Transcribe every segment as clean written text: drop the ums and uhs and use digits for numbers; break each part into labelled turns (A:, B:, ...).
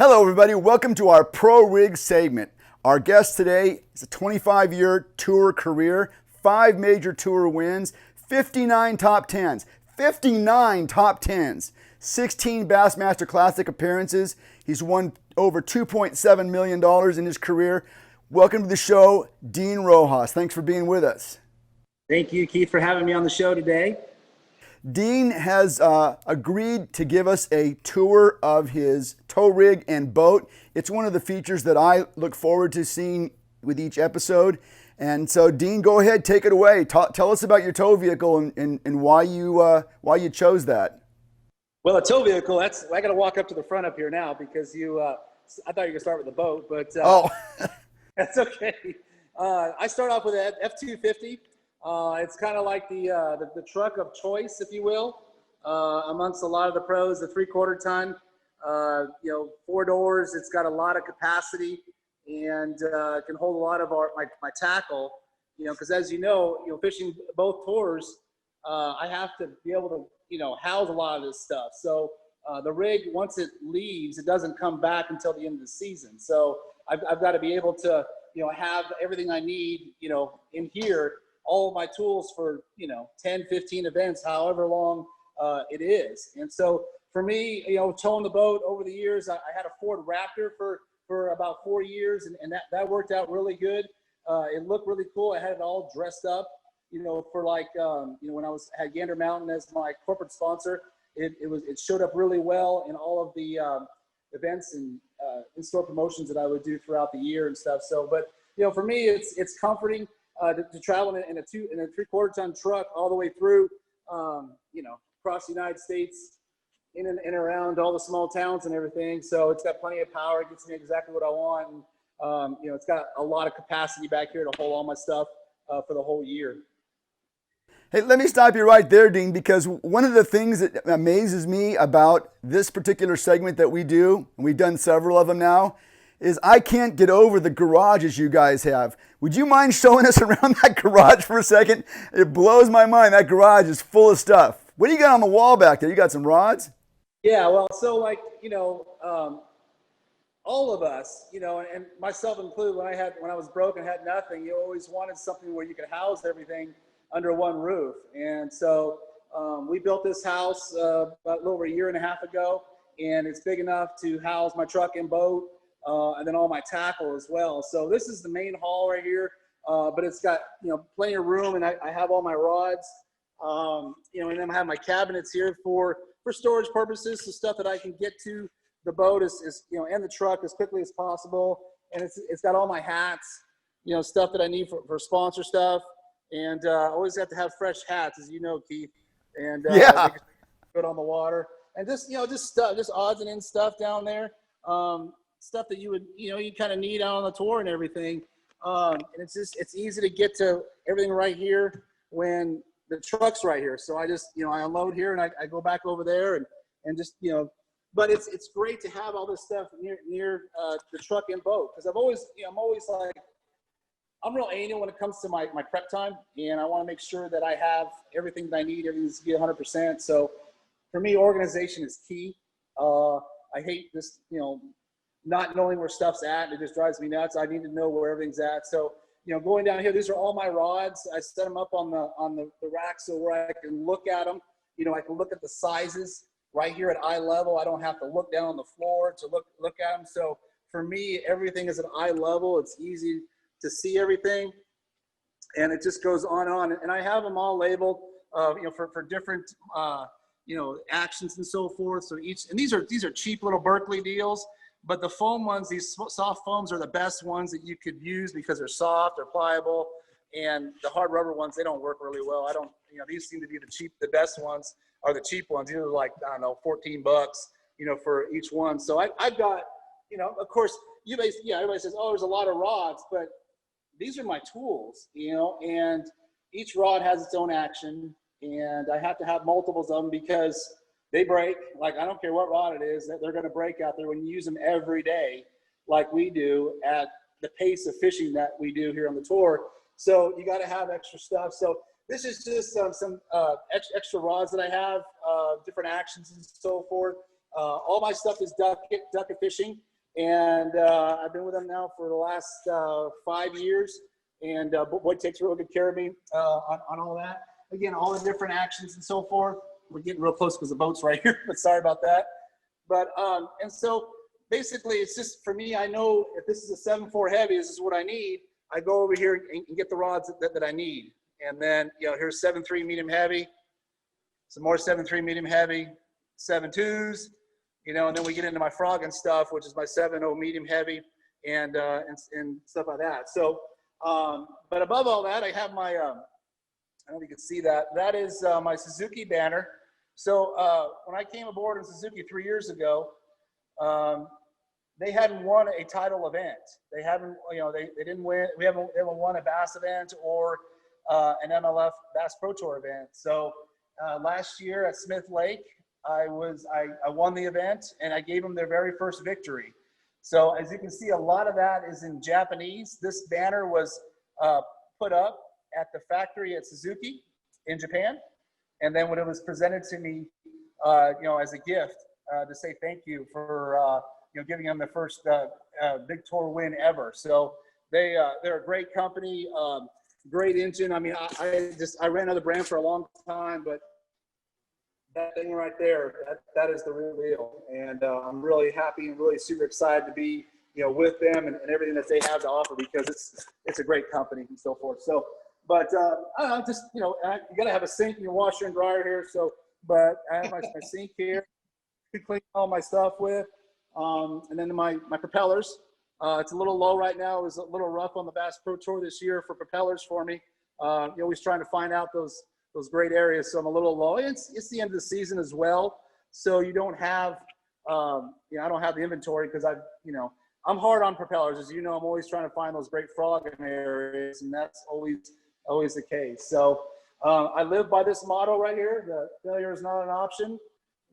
A: Hello, everybody. Welcome to our Pro Rig segment. Our guest today is a 25-year tour career, 5 major tour wins, 59 top 10s, 59 top 10s, 16 Bassmaster Classic appearances. He's won over $2.7 million in his career. Welcome to the show, Dean Rojas. Thanks for being with us.
B: Thank you, Keith, for having me on the show today.
A: Dean has agreed to give us a tour of his tow rig and boat. It's one of the features that I look forward to seeing with each episode. And so, Dean, go ahead, take it away. Tell us about your tow vehicle and why you chose that.
B: Well, a tow vehicle, I got to walk up to the front up here now because I thought you were going to start with the boat, but that's okay. I start off with an F-250. It's kind of like the truck of choice, if you will, amongst a lot of the pros. The 3/4 ton, 4 doors. It's got a lot of capacity and can hold a lot of my tackle. Because as you know, fishing both tours, I have to be able to house a lot of this stuff. So the rig, once it leaves, it doesn't come back until the end of the season. So I've got to be able to have everything I need in here. All of my tools for 10, 15 events, however long it is. And so for me, towing the boat over the years, I had a Ford Raptor for about 4 years, and that worked out really good. It looked really cool. I had it all dressed up, for when I had Gander Mountain as my corporate sponsor. It showed up really well in all of the events and in-store promotions that I would do throughout the year and stuff. So, but for me, it's comforting. To travel in a 3/4 ton truck all the way through, across the United States, in and around all the small towns and everything. So it's got plenty of power. It gets me exactly what I want. And, it's got a lot of capacity back here to hold all my stuff for the whole year.
A: Hey, let me stop you right there, Dean, because one of the things that amazes me about this particular segment that we do, and we've done several of them now, is I can't get over the garages you guys have. Would you mind showing us around that garage for a second? It blows my mind. That garage is full of stuff. What do you got on the wall back there? You got some rods?
B: Yeah, well, so all of us, and myself included, when I was broke and had nothing, you always wanted something where you could house everything under one roof. And so we built this house about a little over a year and a half ago, and it's big enough to house my truck and boat. And then all my tackle as well. So this is the main hall right here, but it's got plenty of room, and I have all my rods, and then I have my cabinets here for storage purposes, so stuff that I can get to the boat and the truck as quickly as possible. And it's got all my hats, stuff that I need for sponsor stuff, and always have to have fresh hats, as you know, Keith. And good on the water, and just stuff, just odds and ends stuff down there. Stuff that you would, you kind of need out on the tour and everything. And it's easy to get to everything right here when the truck's right here. So I just, I unload here and I go back over there and just, but it's great to have all this stuff near the truck and boat. Cause I'm always like, I'm real anal when it comes to my prep time, and I want to make sure that I have everything that I need, everything's to be 100%. So for me, organization is key. I hate this, not knowing where stuff's at. It just drives me nuts. I need to know where everything's at. So, going down here, these are all my rods. I set them up on the rack so where I can look at them. I can look at the sizes right here at eye level. I don't have to look down on the floor to look at them. So for me, everything is at eye level. It's easy to see everything, and it just goes on and on. And I have them all labeled, for different, actions and so forth. So and these are cheap little Berkeley deals. But the foam ones, these soft foams are the best ones that you could use because they're soft, they're pliable, and the hard rubber ones, they don't work really well. These seem to be the best ones are the cheap ones. These are like, I don't know, $14, for each one. So I've got, of course, everybody says, oh, there's a lot of rods, but these are my tools, and each rod has its own action, and I have to have multiples of them because they break. Like, I don't care what rod it is, they're going to break out there when you use them every day, like we do at the pace of fishing that we do here on the tour. So you got to have extra stuff. So this is just some extra rods that I have, different actions and so forth. All my stuff is duck fishing. And I've been with them now for the last 5 years. And Boyd takes real good care of me on all that. Again, all the different actions and so forth. We're getting real close because the boat's right here, but sorry about that. But, and so basically it's just, for me, I know if this is a 7.4 heavy, this is what I need. I go over here and get the rods that I need. And then, you know, here's 7.3 medium heavy, some more 7.3 medium heavy, 7.2s, you know, and then we get into my frogging stuff, which is my 7.0 medium heavy and stuff like that. So, but above all that, I have my, I don't know if you can see that. That is my Suzuki Banner. So when I came aboard in Suzuki 3 years ago, they hadn't won a title event. They haven't, you know, they didn't win. They haven't won a Bass event or an MLF Bass Pro Tour event. So last year at Smith Lake, I won the event and I gave them their very first victory. So as you can see, a lot of that is in Japanese. This banner was put up at the factory at Suzuki in Japan. And then when it was presented to me, you know, as a gift to say thank you for, you know, giving them the first big tour win ever. So they're a great company, great engine. I mean, I ran another brand for a long time, but that thing right there, that is the real deal. And I'm really happy and really super excited to be, you know, with them and everything that they have to offer, because it's a great company and so forth. So, but I don't know, just, you know, you got to have a sink and your washer and dryer here. So, but I have my sink here to clean all my stuff with. And then my propellers, it's a little low right now. It was a little rough on the Bass Pro Tour this year for propellers for me. You're always trying to find out those great areas. So I'm a little low. It's the end of the season as well. So you don't have, you know, I don't have the inventory because you know, I'm hard on propellers. As you know, I'm always trying to find those great frogging areas, and that's always the case. So I live by this motto right here: the failure is not an option.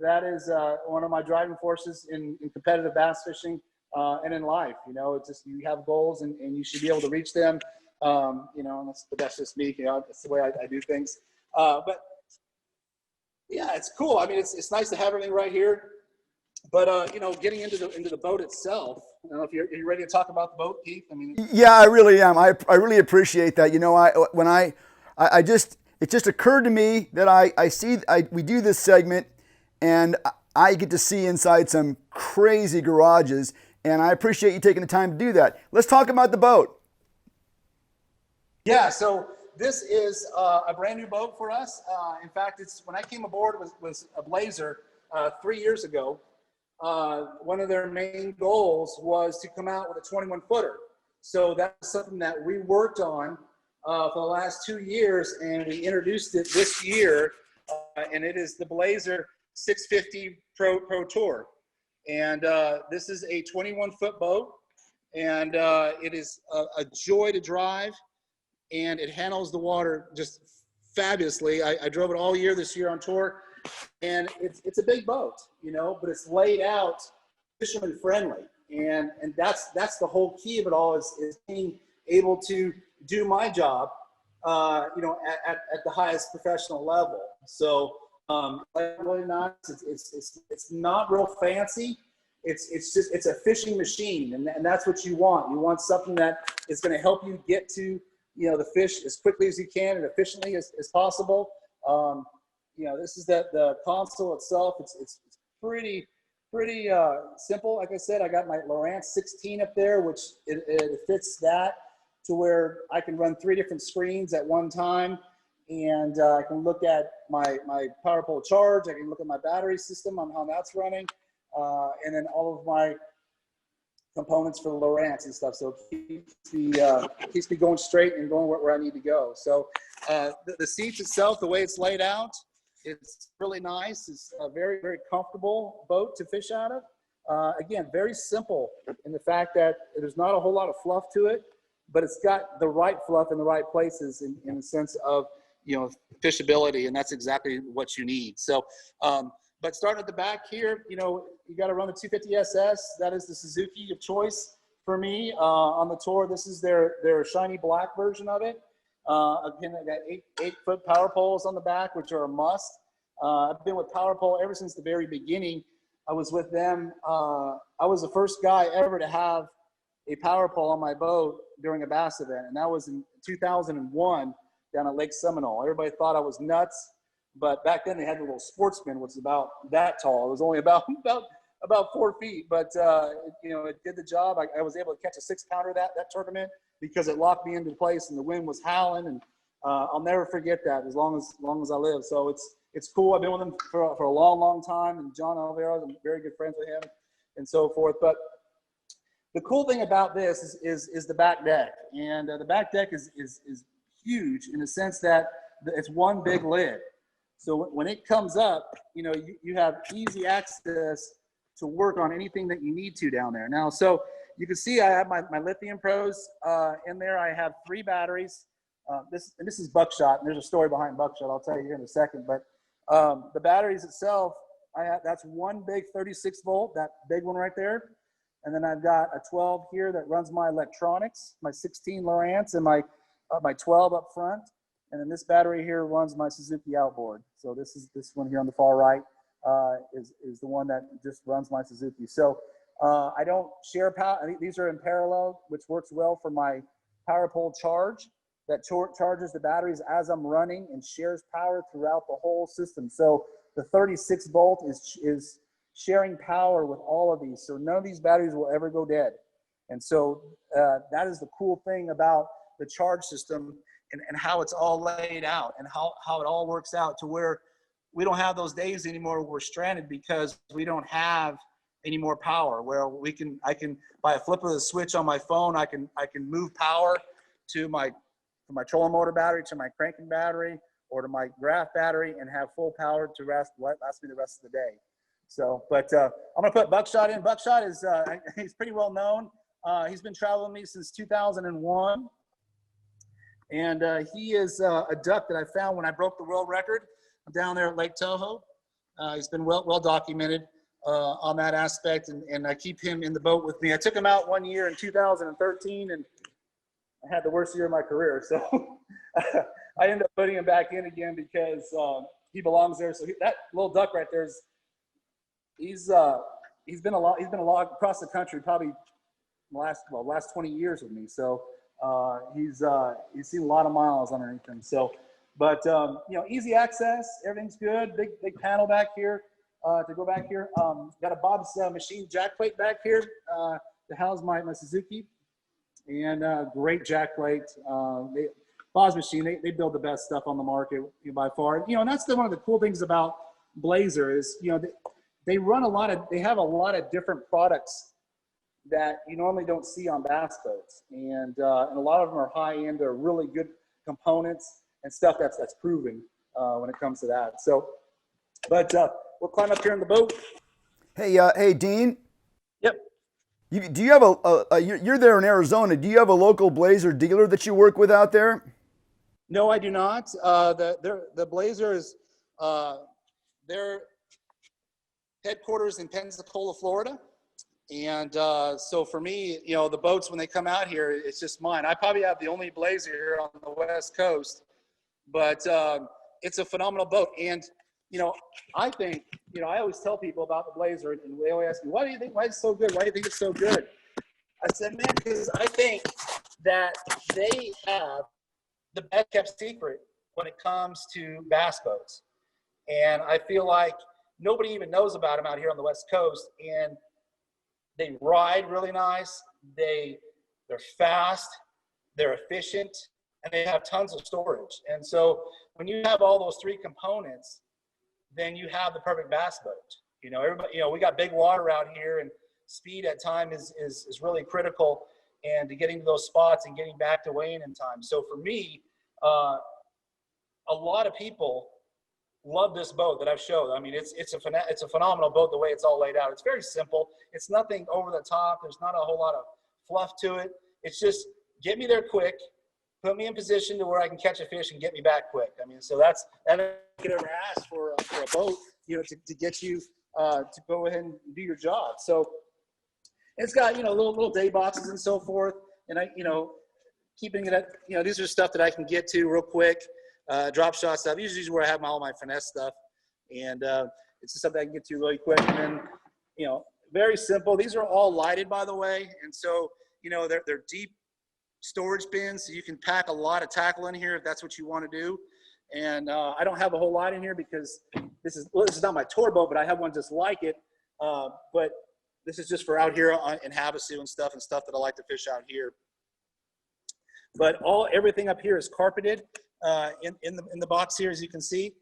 B: That is one of my driving forces in competitive bass fishing and in life. You know, it's just, you have goals and you should be able to reach them. You know, and that's just me. You know, that's the way I do things. But yeah, it's cool. I mean, it's nice to have everything right here. But you know, getting into the boat itself. I don't know if are you ready to talk about the boat, Keith? I mean,
A: Yeah, I really am. I really appreciate that. You know, it just occurred to me that we do this segment, and I get to see inside some crazy garages, and I appreciate you taking the time to do that. Let's talk about the boat.
B: yeah. So this is a brand new boat for us. In fact, when I came aboard was a Blazer 3 years ago. One of their main goals was to come out with a 21-footer. So that's something that we worked on for the last 2 years, and we introduced it this year, and it is the Blazer 650 Pro Tour. And this is a 21-foot boat, and it is a joy to drive, and it handles the water just fabulously. I drove it all year this year on tour. And it's a big boat, you know, but it's laid out fisherman friendly, and that's the whole key of it all is being able to do my job, you know, at the highest professional level. So really nice. It's not real fancy. It's a fishing machine, and that's what you want. You want something that is going to help you get to, you know, the fish as quickly as you can and efficiently as possible. You know, this is the console itself. It's pretty simple. Like I said, I got my Lowrance 16 up there, which it fits that to where I can run 3 different screens at one time, and I can look at my power pole charge. I can look at my battery system on how that's running, and then all of my components for the Lowrance and stuff. So it keeps me going straight and going where I need to go. So the seats itself, the way it's laid out, it's really nice. It's a very, very comfortable boat to fish out of. Again, very simple in the fact that there's not a whole lot of fluff to it, but it's got the right fluff in the right places in the sense of, you know, fishability, and that's exactly what you need. So, but starting at the back here, you know, you got to run the 250 SS. That is the Suzuki of choice for me on the tour. This is their shiny black version of it. Again, I got 8-foot power poles on the back, which are a must. I've been with power pole ever since the very beginning. I was with them. I was the first guy ever to have a power pole on my boat during a bass event, and that was in 2001 down at Lake Seminole. Everybody thought I was nuts, but back then they had the little Sportsman, which was about that tall. It was only about 4 feet, but you know, it did the job. I was able to catch a 6-pounder that tournament because it locked me into place and the wind was howling, and I'll never forget that as long as I live. So it's cool. I've been with him for a long time, and John Alvaro, I'm very good friends with him and so forth. But the cool thing about this is the back deck, and the back deck is huge in the sense that it's one big lid. So when it comes up, you know, you have easy access to work on anything that you need to down there. Now, so you can see I have my Lithium Pros in there. I have 3 batteries. This is buckshot, and there's a story behind buckshot. I'll tell you here in a second. But the batteries itself, that's one big 36 volt, that big one right there. And then I've got a 12 here that runs my electronics, my 16 Lowrance, and my 12 up front. And then this battery here runs my Suzuki outboard. So this one here on the far right is the one that just runs my Suzuki. So I don't share power. I think these are in parallel, which works well for my power pole charge that charges the batteries as I'm running and shares power throughout the whole system. So the 36 volt is sharing power with all of these. So none of these batteries will ever go dead. And so that is the cool thing about the charge system and how it's all laid out and how it all works out to where we don't have those days anymore where we're stranded because we don't have any more power, where I can by a flip of the switch on my phone, I can move power to my trolling motor battery, to my cranking battery, or to my graph battery and have full power to last me the rest of the day. So, but I'm gonna put Buckshot in. Buckshot is he's pretty well known. He's been traveling with me since 2001. And he is a duck that I found when I broke the world record down there at Lake Toho. He's been well documented on that aspect, and I keep him in the boat with me. I took him out one year in 2013, and I had the worst year of my career. So I ended up putting him back in again because he belongs there. So that little duck right there he's been a lot across the country, probably last 20 years with me. So he's seen a lot of miles underneath him. So, but you know, easy access, everything's good. Big panel back here to go back here. Got a Bob's Machine jack plate back here to house my Suzuki, and great jack plate. Bob's Machine, they build the best stuff on the market by far. You know, and that's one of the cool things about Blazer is, you know, they have a lot of different products that you normally don't see on bass boats, and a lot of them are high end. They're really good components and stuff that's proven when it comes to that. So, but we'll climb up here in the boat.
A: Hey, Dean.
B: Yep.
A: Do you have you're there in Arizona? Do you have a local Blazer dealer that you work with out there?
B: No, I do not. The Blazer is their headquarters in Pensacola, Florida. And so for me, you know, the boats, when they come out here, it's just mine. I probably have the only Blazer here on the West Coast, but it's a phenomenal boat. And, you know, I think, you know, I always tell people about the Blazer, and they always ask me, why is it so good? Why do you think it's so good? I said, man, because I think that they have the best kept secret when it comes to bass boats. And I feel like nobody even knows about them out here on the West Coast. And they ride really nice. They're fast. They're efficient, and they have tons of storage. And so when you have all those 3 components, then you have the perfect bass boat. You know, everybody. You know, we got big water out here, and speed at times is really critical, and to getting to those spots and getting back to weighing in time. So for me, a lot of people love this boat that I've showed. I mean, it's a phenomenal boat the way it's all laid out. It's very simple. It's nothing over the top. There's not a whole lot of fluff to it. It's just get me there quick, put me in position to where I can catch a fish and get me back quick. I mean, so that I could ever ask for a boat, you know, to get you to go ahead and do your job. So it's got, you know, little day boxes and so forth. And I, you know, keeping it at, you know, these are stuff that I can get to real quick. Drop shot stuff. Usually is where I have all my finesse stuff, and it's just something I can get to really quick. And then very simple. These are all lighted, by the way. And so, they're deep storage bins. So you can pack a lot of tackle in here if that's what you want to do. And I don't have a whole lot in here because this is not my tour boat, but I have one just like it. But this is just for out here in Havasu and stuff that I like to fish out here. But everything up here is carpeted in the box here, as you can see.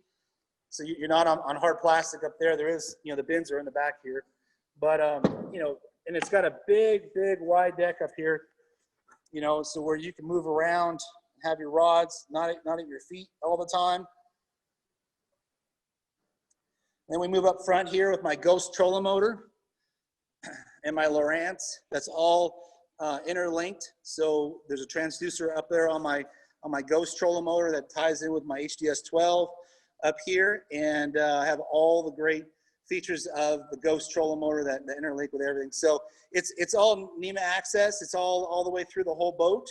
B: So you're not on hard plastic up there. There is, the bins are in the back here. But, and it's got a big wide deck up here, so where you can move around and have your rods not at your feet all the time. Then we move up front here with my Ghost trolling motor and my Lowrance. That's all interlinked. So there's a transducer up there on my Ghost trolling motor that ties in with my HDS 12 up here, and I have all the great features of the Ghost trolling motor that interlink with everything. So it's all NEMA access. It's all the way through the whole boat.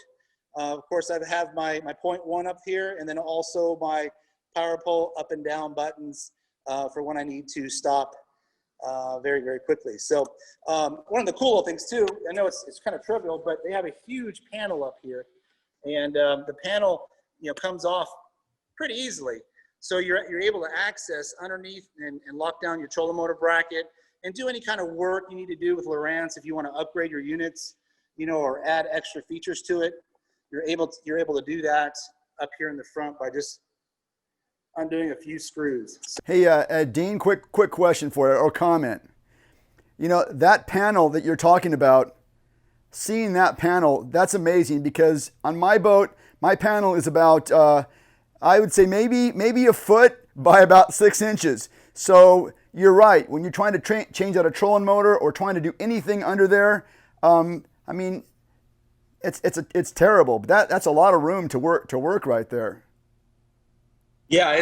B: Of course, I have my point one up here, and then also my power pole up and down buttons for when I need to stop very quickly. So one of the cool things too, I know it's kind of trivial, but they have a huge panel up here, and the panel comes off pretty easily. So you're able to access underneath and lock down your trolling motor bracket and do any kind of work you need to do with Lowrance. If you want to upgrade your units, or add extra features to it, you're able to do that up here in the front by just undoing a few screws.
A: Hey, Dean, quick question for you, or comment. That panel that you're talking about, seeing that panel, that's amazing, because on my boat, my panel is about, I would say maybe a foot by about 6 inches. So you're right. When you're trying to change out a trolling motor or trying to do anything under there, I mean, it's terrible. But that's a lot of room to work right there.
B: Yeah,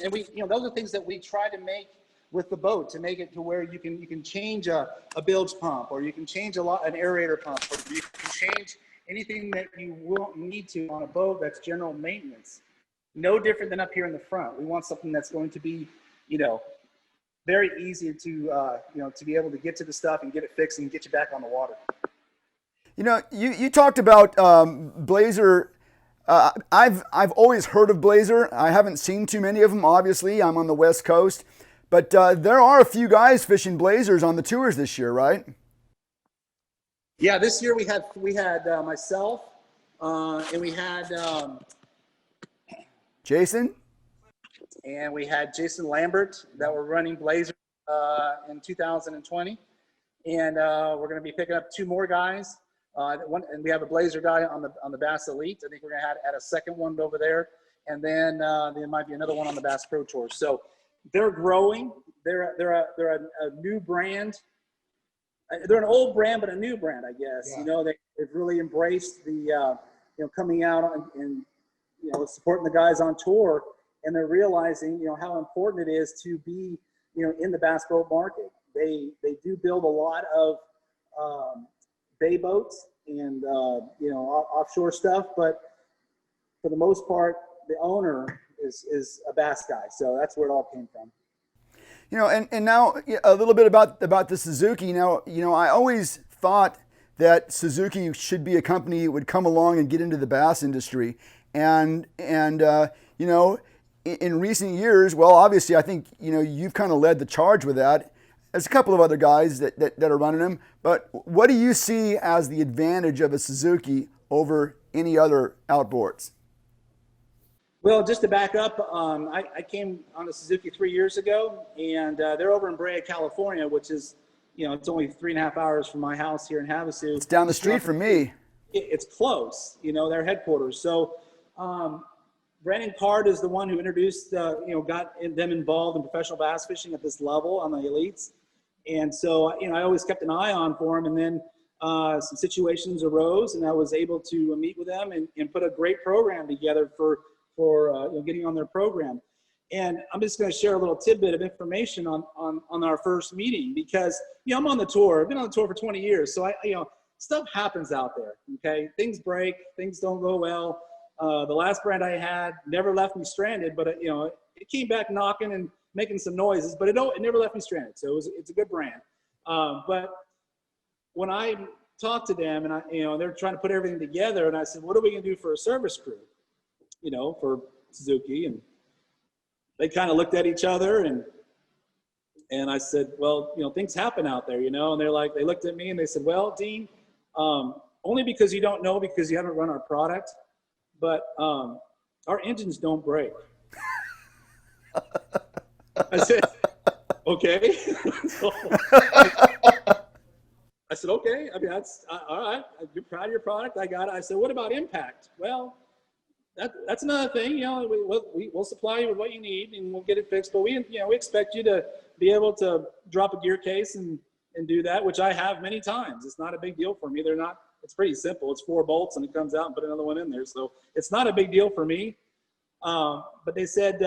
B: and we those are things that we try to make with the boat, to make it to where you can change a bilge pump, or you can change an aerator pump, or you can change anything that you won't need to on a boat that's general maintenance. No different than up here in the front. We want something that's going to be, very easy to be able to get to the stuff and get it fixed and get you back on the water.
A: You talked about Blazer. I've always heard of Blazer. I haven't seen too many of them. Obviously, I'm on the West Coast, but there are a few guys fishing Blazers on the tours this year, right?
B: Yeah, this year we had myself, and we had
A: Jason,
B: and we had Jason Lambert that were running Blazer in 2020, and we're going to be picking up 2 more guys. And we have a Blazer guy on the Bass Elite. I think we're going to add a second one over there, and then there might be another one on the Bass Pro Tour. So they're growing. They're a new brand. They're an old brand, but a new brand, I guess. Yeah. They've really embraced the coming out and supporting the guys on tour, and they're realizing how important it is to be in the bass boat market. They do build a lot of bay boats and offshore stuff, but for the most part, the owner is a bass guy. So that's where it all came from.
A: And now a little bit about the Suzuki. Now, I always thought that Suzuki should be a company that would come along and get into the bass industry. And in recent years, well, obviously, I think, you've kind of led the charge with that. There's a couple of other guys that are running them. But what do you see as the advantage of a Suzuki over any other outboards?
B: Well, just to back up, I came on a Suzuki 3 years ago, and they're over in Brea, California, which is, it's only 3.5 hours from my house here in Havasu.
A: It's down the street from me.
B: It's close, their headquarters. So Brandon Card is the one who introduced, got them involved in professional bass fishing at this level on the elites. And so, I always kept an eye on for him. And then some situations arose, and I was able to meet with them and put a great program together for getting on their program. And I'm just going to share a little tidbit of information on our first meeting, because I'm on the tour. I've been on the tour for 20 years, so stuff happens out there. Okay, things break, things don't go well. The last brand I had never left me stranded, but it came back knocking and making some noises, but it never left me stranded. So it's a good brand. But when I talked to them and they're trying to put everything together, and I said, what are we going to do for a service crew, for Suzuki? And they kind of looked at each other, and I said, well, things happen out there, and they looked at me and they said, well, Dean, only because you don't know because you haven't run our product, but our engines don't break. I said, okay. So I said, okay. I mean, that's all right. You're proud of your product. I got it. I said, what about impact? Well, that's another thing. We'll supply you with what you need and we'll get it fixed. But we expect you to be able to drop a gear case and do that, which I have many times. It's not a big deal for me. It's pretty simple. It's 4 bolts and it comes out and put another one in there. So it's not a big deal for me. But they said,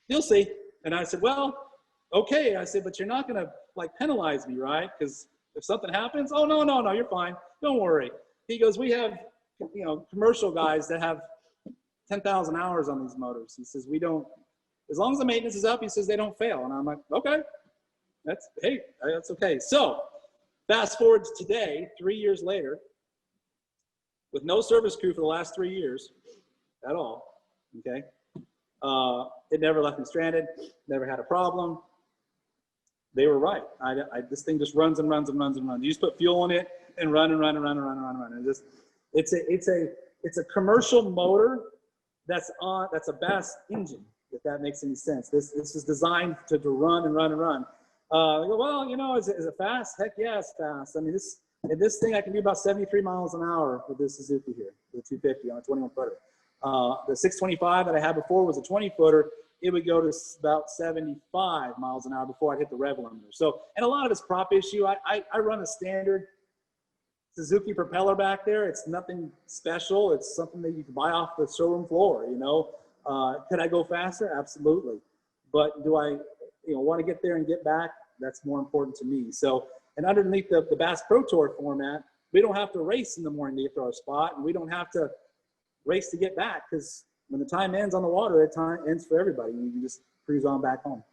B: you'll see. And I said, well, okay. I said, but you're not going to penalize me, right? Because if something happens, oh, no, you're fine. Don't worry. He goes, we have, commercial guys that have 10,000 hours on these motors. He says, as long as the maintenance is up, he says, they don't fail. And I'm like, okay, that's okay. So fast forward to today, 3 years later, with no service crew for the last 3 years at all, okay? It never left me stranded, never had a problem. They were right. This thing just runs and runs and runs and runs. You just put fuel in it and run and run and run and run and run and run. It's a commercial motor that's a Bass engine, if that makes any sense. This is designed to run and run and run. I go, well, is it fast? Heck yeah, it's fast. I mean, this thing I can do about 73 miles an hour with this Suzuki here, the 250 on a 21 footer. The 625 that I had before was a 20 footer. It would go to about 75 miles an hour before I hit the rev limiter. So, and a lot of it's prop issue. I run a standard Suzuki propeller back there. It's nothing special. It's something that you can buy off the showroom floor, Could I go faster? Absolutely. But do I, want to get there and get back? That's more important to me. So, and underneath the Bass Pro Tour format, we don't have to race in the morning to get to our spot, and we don't have to race to get back, because when the time ends on the water, it time ends for everybody. You can just cruise on back home.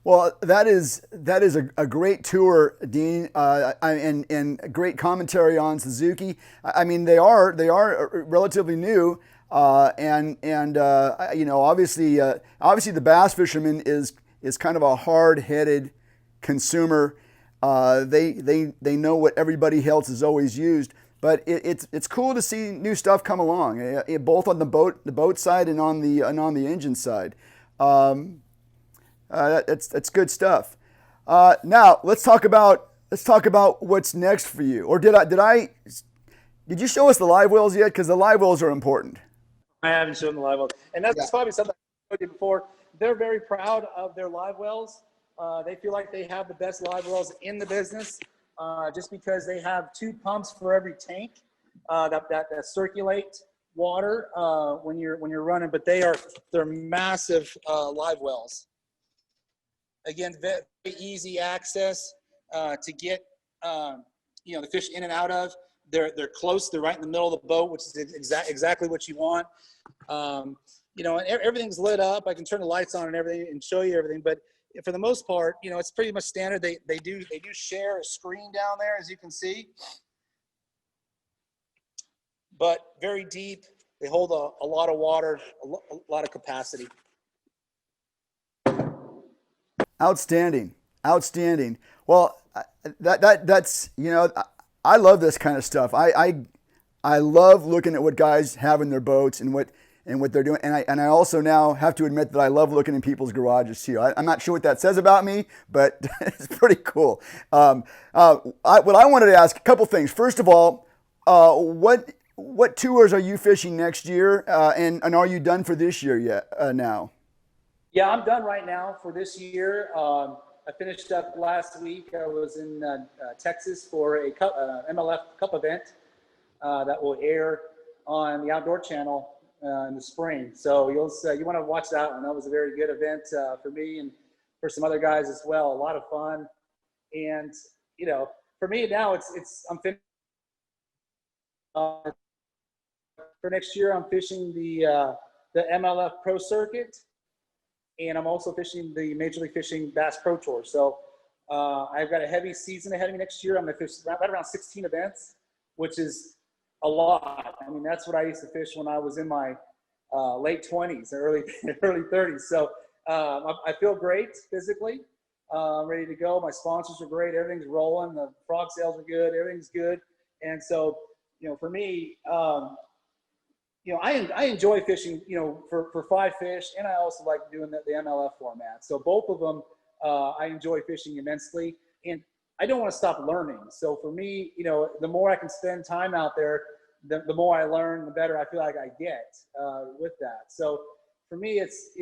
A: Well, that is a great tour, Dean, and great commentary on Suzuki. I mean, they are relatively new, and obviously the bass fisherman is kind of a hard-headed consumer. They know what everybody else has always used. But it's cool to see new stuff come along, both on the boat side and on the engine side. That's good stuff. Now let's talk about what's next for you. Or did you show us the live wells yet? Because the live wells are important.
B: I haven't shown the live wells, and that's probably something I told you before. They're very proud of their live wells. They feel like they have the best live wells in the business. Just because they have 2 pumps for every tank that circulate water when you're running, but they're massive live wells. Again, very easy access to get the fish in and out of. They're close. They're right in the middle of the boat, which is exactly what you want. And everything's lit up. I can turn the lights on and everything and show you everything, but for the most part, it's pretty much standard. They do share a screen down there, as you can see, but very deep. They hold a lot of water, a lot of capacity.
A: Outstanding. Well, that's I love this kind of stuff. I love looking at what guys have in their boats and what they're doing. And I also now have to admit that I love looking in people's garages too. I'm not sure what that says about me, but it's pretty cool. What I wanted to ask, a couple things. First of all, what tours are you fishing next year? And are you done for this year yet now?
B: Yeah, I'm done right now for this year. I finished up last week. I was in Texas for a MLF Cup event that will air on the Outdoor Channel in the spring. So you want to watch that one. That was a very good event for me and for some other guys as well. A lot of fun. And for me now, I'm finished. For next year, I'm fishing the MLF Pro Circuit, and I'm also fishing the Major League Fishing Bass Pro Tour. So I've got a heavy season ahead of me next year. I'm going to fish right around 16 events, which is a lot. I mean, that's what I used to fish when I was in my late 20s, early 30s. So I feel great physically. I'm ready to go. My sponsors are great. Everything's rolling. The frog sales are good. Everything's good. And so, for me, I enjoy fishing, for 5 fish, and I also like doing the MLF format. So both of them, I enjoy fishing immensely, and I don't want to stop learning. So for me, the more I can spend time out there, the more I learn, the better I feel like I get with that. So for me, it's,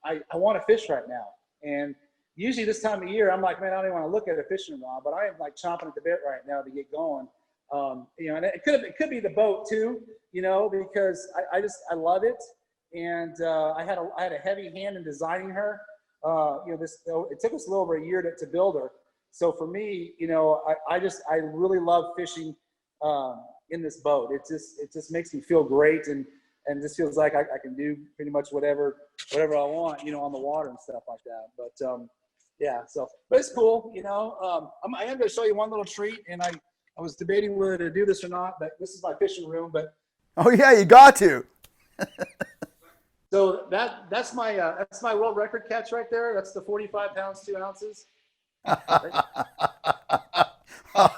B: I want to fish right now. And usually this time of year, I'm like, man, I don't even want to look at a fishing rod, but I am like chomping at the bit right now to get going. And it could be the boat too, because I love it. And I had a heavy hand in designing her. It took us a little over a year to build her. So for me, I really love fishing in this boat. It just makes me feel great, and just feels like I can do pretty much whatever I want, on the water and stuff like that. But yeah, but it's cool, I am going to show you one little treat, and I was debating whether to do this or not, but this is my fishing room. But
A: oh yeah, you got to.
B: So that's my world record catch right there. That's the 45 pounds 2 ounces.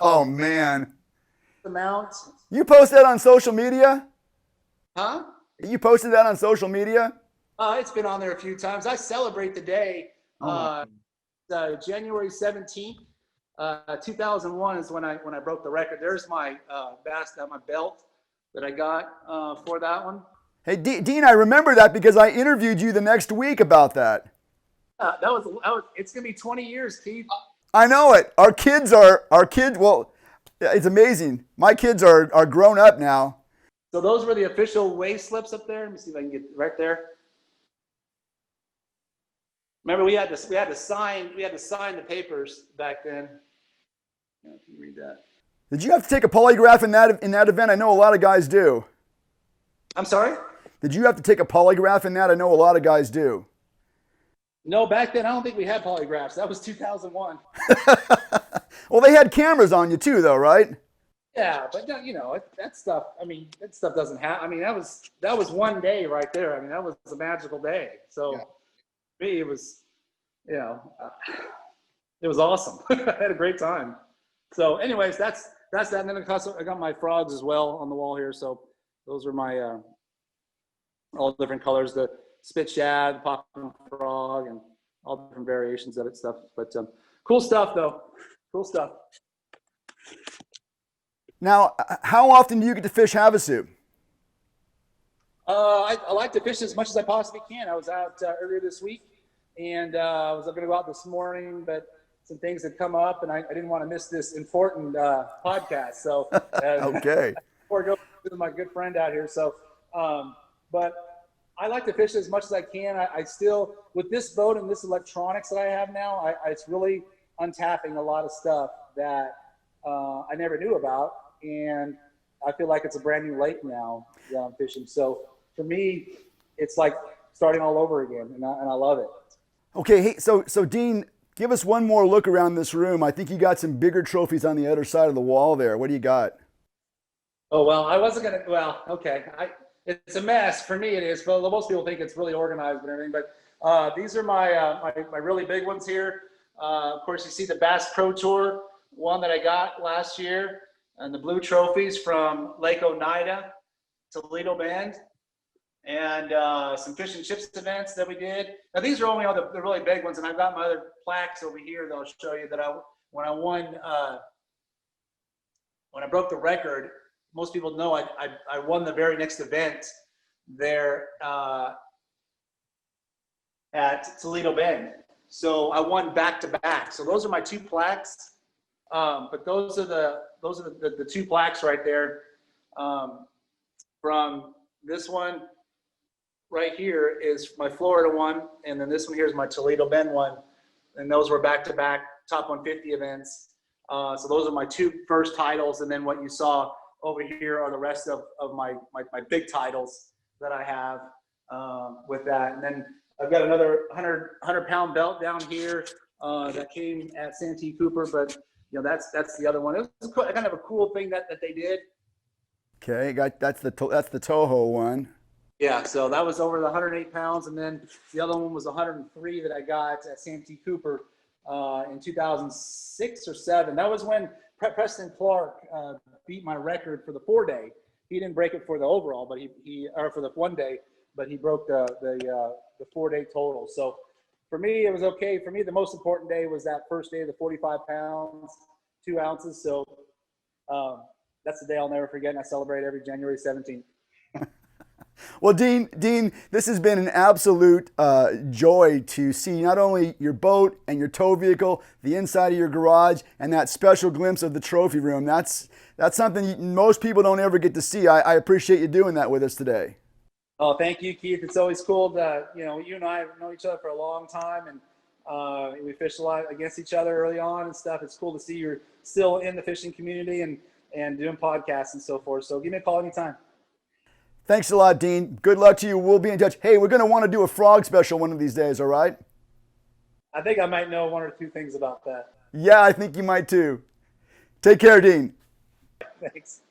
A: Oh man!
B: The mount.
A: You post that on social media?
B: Huh?
A: You posted that on social media?
B: It's been on there a few times. I celebrate the day. January 17th, 2001 is when I broke the record. There's my my belt that I got for that one.
A: Hey, Dean, I remember that because I interviewed you the next week about that.
B: It's going to be 20 years, Keith.
A: I know it. Our kids, well, it's amazing. My kids are grown up now.
B: So those were the official wave slips up there. Let me see if I can get right there. Remember, we had to sign the papers back then. I don't know if you read that. Did
A: you have to take a polygraph in that event? I know a lot of guys do.
B: I'm sorry?
A: Did you have to take a polygraph in that? I know a lot of guys do.
B: No, back then I don't think we had polygraphs. That was 2001.
A: Well, they had cameras on you too, though, right?
B: Yeah, but that stuff. I mean, that stuff doesn't happen. I mean, that was one day right there. I mean, that was a magical day. So for me, it was, it was awesome. I had a great time. So, anyways, that's that. And then I got my frogs as well on the wall here. So those are my all different colors: the spit shad, the popping frog, and all different variations of it stuff. But cool stuff, though. Cool stuff.
A: Now, how often do you get to fish Havasu?
B: I like to fish as much as I possibly can. I was out earlier this week, and I was going to go out this morning, but some things had come up, and I didn't want to miss this important podcast. So,
A: okay.
B: Before I go with my good friend out here. So, but I like to fish as much as I can. I still, with this boat and this electronics that I have now, it's really untapping a lot of stuff that I never knew about. And I feel like it's a brand new lake now that I'm fishing. So for me, it's like starting all over again, and I love it.
A: Okay, hey, so Dean, give us one more look around this room. I think you got some bigger trophies on the other side of the wall there. What do you got?
B: Oh, well, I wasn't going to, well, okay. It's a mess. For me, it is. But most people think it's really organized and everything. But these are my really big ones here. Of course, you see the Bass Pro Tour one that I got last year, and the blue trophies from Lake Oneida, Toledo Bend, and some fish and chips events that we did. Now, these are only all the really big ones, and I've got my other plaques over here that I'll show you that when I won, when I broke the record. Most people know I won the very next event there at Toledo Bend. So I won back to back. So those are my 2 plaques. But those are the 2 plaques right there. From this one right here is my Florida one, and then this one here is my Toledo Bend one, and those were back to back top 150 events. So those are my 2 first titles, and then what you saw over here are the rest of my big titles that I have with that. And then I've got another 100-pound belt down here that came at Santee Cooper, but that's the other one. It was kind of a cool thing that they did.
A: Okay, that's the Toho one.
B: Yeah, so that was over the 108 pounds, and then the other one was 103 that I got at Santee Cooper in 2006 or 7. That was when Preston Clark beat my record for the 4-day. He didn't break it for the overall, but he or for the 1-day, but he broke the 4-day total. So for me, it was okay. For me, the most important day was that first day, the 45 pounds, 2 ounces. So that's the day I'll never forget, and I celebrate every January 17th.
A: Well, Dean, this has been an absolute joy to see not only your boat and your tow vehicle, the inside of your garage, and that special glimpse of the trophy room. That's something most people don't ever get to see. I appreciate you doing that with us today.
B: Oh, thank you, Keith. It's always cool to, you and I have known each other for a long time, and we fished a lot against each other early on and stuff. It's cool to see you're still in the fishing community and doing podcasts and so forth. So give me a call anytime.
A: Thanks a lot, Dean. Good luck to you. We'll be in touch. Hey, we're going to want to do a frog special one of these days, all right?
B: I think I might know 1 or 2 things about that.
A: Yeah, I think you might too. Take care, Dean.
B: Thanks.